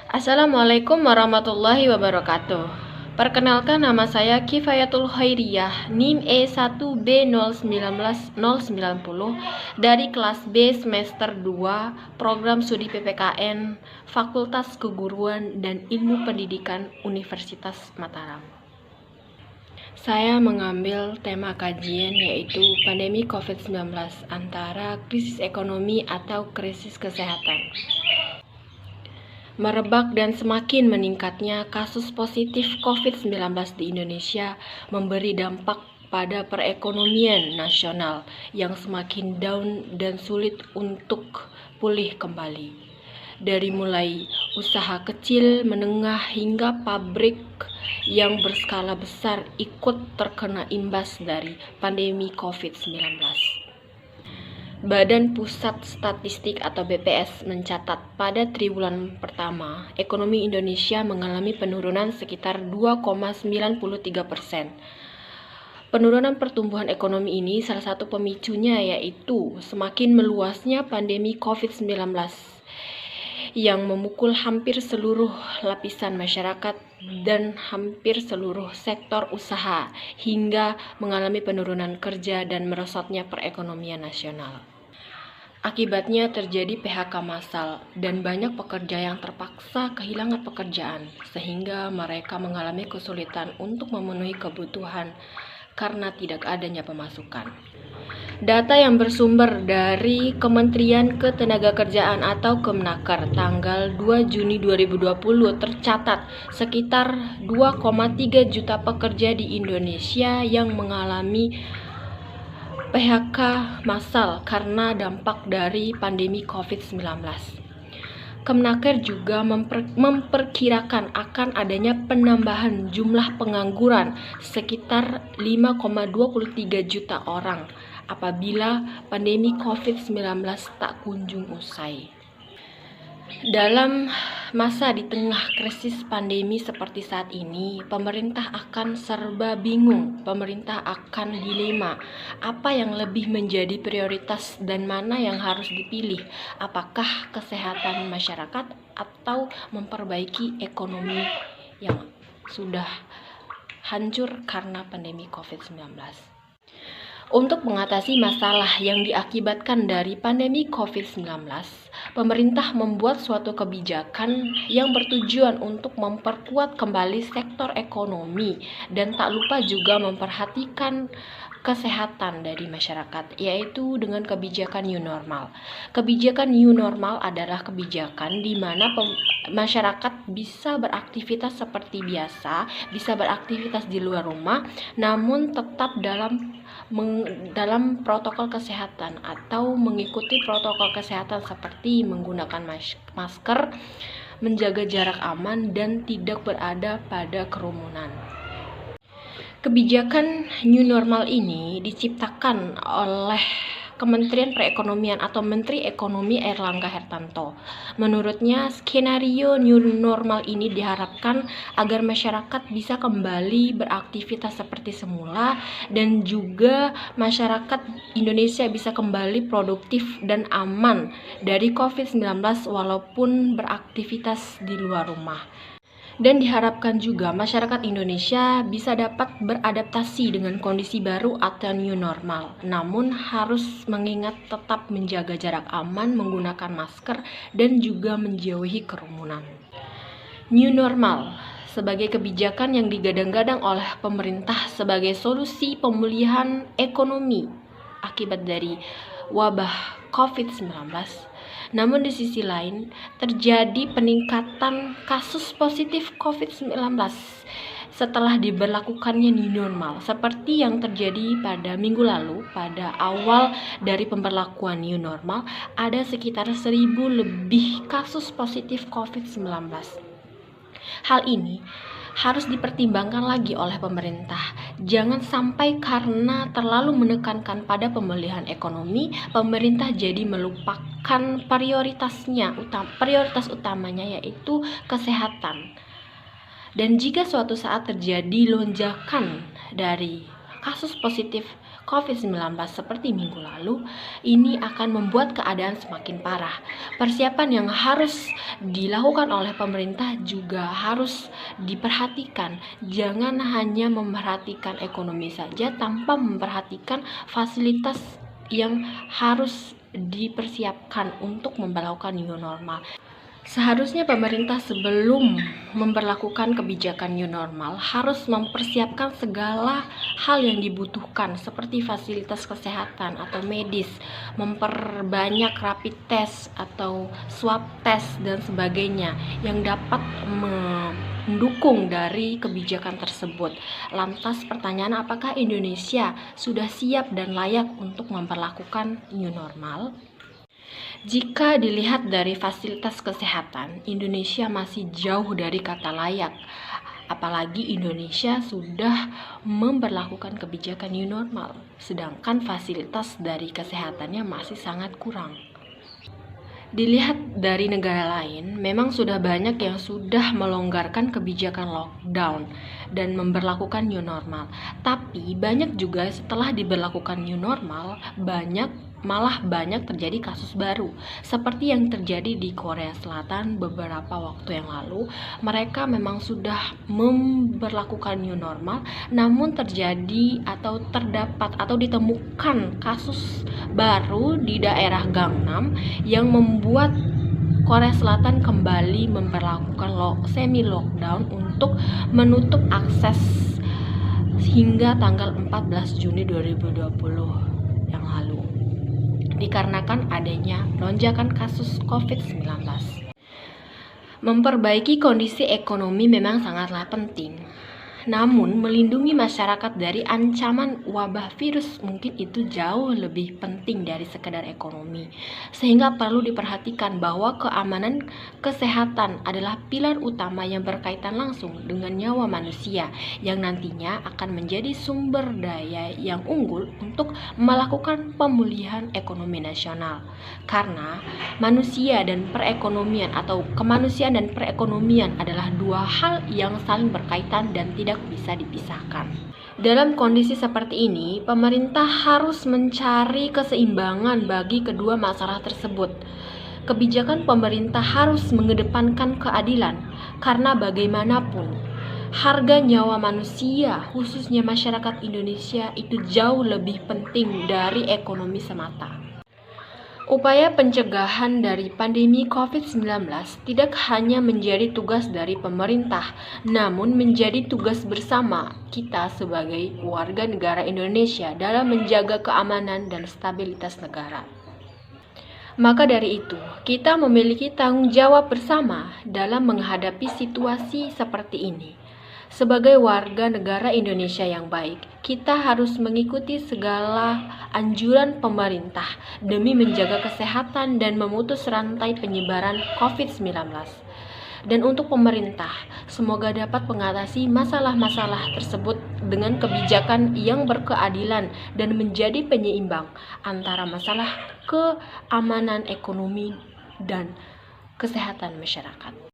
Assalamualaikum warahmatullahi wabarakatuh. Perkenalkan, nama saya Kifayatul Khairiyah, NIM E1B090090 dari kelas B semester 2 Program Studi PPKN Fakultas Keguruan dan Ilmu Pendidikan Universitas Mataram. Saya mengambil tema kajian yaitu pandemi COVID-19 antara krisis ekonomi atau krisis kesehatan. Merebak dan semakin meningkatnya kasus positif COVID-19 di Indonesia memberi dampak pada perekonomian nasional yang semakin down dan sulit untuk pulih kembali. Dari mulai usaha kecil, menengah hingga pabrik yang berskala besar ikut terkena imbas dari pandemi COVID-19. Badan Pusat Statistik atau BPS mencatat pada triwulan pertama, ekonomi Indonesia mengalami penurunan sekitar 2,93%. Penurunan pertumbuhan ekonomi ini salah satu pemicunya yaitu semakin meluasnya pandemi COVID-19 yang memukul hampir seluruh lapisan masyarakat dan hampir seluruh sektor usaha hingga mengalami penurunan kerja dan merosotnya perekonomian nasional. Akibatnya terjadi PHK massal dan banyak pekerja yang terpaksa kehilangan pekerjaan sehingga mereka mengalami kesulitan untuk memenuhi kebutuhan karena tidak adanya pemasukan. Data yang bersumber dari Kementerian Ketenagakerjaan atau Kemnaker tanggal 2 Juni 2020 tercatat sekitar 2,3 juta pekerja di Indonesia yang mengalami PHK massal karena dampak dari pandemi COVID-19. Kemnaker juga memperkirakan akan adanya penambahan jumlah pengangguran sekitar 5,23 juta orang apabila pandemi COVID-19 tak kunjung usai. Dalam masa di tengah krisis pandemi seperti saat ini, pemerintah akan serba bingung. Pemerintah akan dilema apa yang lebih menjadi prioritas dan mana yang harus dipilih. Apakah kesehatan masyarakat atau memperbaiki ekonomi yang sudah hancur karena pandemi COVID-19. Untuk mengatasi masalah yang diakibatkan dari pandemi COVID-19, pemerintah membuat suatu kebijakan yang bertujuan untuk memperkuat kembali sektor ekonomi dan tak lupa juga memperhatikan kesehatan dari masyarakat, yaitu dengan kebijakan new normal. Kebijakan new normal adalah kebijakan di mana masyarakat bisa beraktivitas seperti biasa, bisa beraktivitas di luar rumah, namun tetap dalam protokol kesehatan atau mengikuti protokol kesehatan seperti menggunakan masker, menjaga jarak aman, dan tidak berada pada kerumunan. Kebijakan new normal ini diciptakan oleh Kementerian Perekonomian atau Menteri Ekonomi Airlangga Hartarto. Menurutnya, skenario new normal ini diharapkan agar masyarakat bisa kembali beraktivitas seperti semula dan juga masyarakat Indonesia bisa kembali produktif dan aman dari COVID-19 walaupun beraktivitas di luar rumah. Dan diharapkan juga masyarakat Indonesia bisa dapat beradaptasi dengan kondisi baru atau new normal. Namun harus mengingat tetap menjaga jarak aman, menggunakan masker, dan juga menjauhi kerumunan. New normal sebagai kebijakan yang digadang-gadang oleh pemerintah sebagai solusi pemulihan ekonomi akibat dari wabah COVID-19. Namun di sisi lain, terjadi peningkatan kasus positif COVID-19 setelah diberlakukannya new normal, seperti yang terjadi pada minggu lalu. Pada awal dari pemberlakuan new normal, ada sekitar 1.000 lebih kasus positif COVID-19. Hal ini harus dipertimbangkan lagi oleh pemerintah. Jangan sampai karena terlalu menekankan pada pemulihan ekonomi, pemerintah jadi melupakan prioritas utamanya yaitu kesehatan. Dan jika suatu saat terjadi lonjakan dari kasus positif COVID-19 seperti minggu lalu, ini akan membuat keadaan semakin parah. Persiapan yang harus dilakukan oleh pemerintah juga harus diperhatikan. Jangan hanya memperhatikan ekonomi saja tanpa memperhatikan fasilitas yang harus dipersiapkan untuk memperlakukan new normal. Seharusnya pemerintah sebelum memberlakukan kebijakan new normal harus mempersiapkan segala hal yang dibutuhkan seperti fasilitas kesehatan atau medis, memperbanyak rapid test atau swab test dan sebagainya yang dapat mendukung dari kebijakan tersebut. Lantas pertanyaan, apakah Indonesia sudah siap dan layak untuk memperlakukan new normal? Jika dilihat dari fasilitas kesehatan, Indonesia masih jauh dari kata layak. Apalagi Indonesia sudah memberlakukan kebijakan new normal, sedangkan fasilitas dari kesehatannya masih sangat kurang. Dilihat dari negara lain, memang sudah banyak yang sudah melonggarkan kebijakan lockdown dan memberlakukan new normal. Tapi banyak juga setelah diberlakukan new normal, malah banyak terjadi kasus baru. Seperti yang terjadi di Korea Selatan beberapa waktu yang lalu, mereka memang sudah memberlakukan new normal, namun terjadi atau terdapat atau ditemukan kasus baru di daerah Gangnam yang membuat Korea Selatan kembali memperlakukan semi lockdown untuk menutup akses hingga tanggal 14 Juni 2020 yang lalu, dikarenakan adanya lonjakan kasus COVID-19. Memperbaiki kondisi ekonomi memang sangatlah penting. Namun, melindungi masyarakat dari ancaman wabah virus mungkin itu jauh lebih penting dari sekedar ekonomi. Sehingga perlu diperhatikan bahwa keamanan kesehatan adalah pilar utama yang berkaitan langsung dengan nyawa manusia yang nantinya akan menjadi sumber daya yang unggul untuk melakukan pemulihan ekonomi nasional. Karena manusia dan perekonomian atau kemanusiaan dan perekonomian adalah dua hal yang saling berkaitan dan tidak bisa dipisahkan. Dalam kondisi seperti ini, pemerintah harus mencari keseimbangan bagi kedua masalah tersebut. Kebijakan pemerintah harus mengedepankan keadilan, karena bagaimanapun harga nyawa manusia, khususnya masyarakat Indonesia, itu jauh lebih penting dari ekonomi semata. Upaya pencegahan dari pandemi COVID-19 tidak hanya menjadi tugas dari pemerintah, namun menjadi tugas bersama kita sebagai warga negara Indonesia dalam menjaga keamanan dan stabilitas negara. Maka dari itu, kita memiliki tanggung jawab bersama dalam menghadapi situasi seperti ini. Sebagai warga negara Indonesia yang baik, kita harus mengikuti segala anjuran pemerintah demi menjaga kesehatan dan memutus rantai penyebaran COVID-19. Dan untuk pemerintah, semoga dapat mengatasi masalah-masalah tersebut dengan kebijakan yang berkeadilan dan menjadi penyeimbang antara masalah keamanan ekonomi dan kesehatan masyarakat.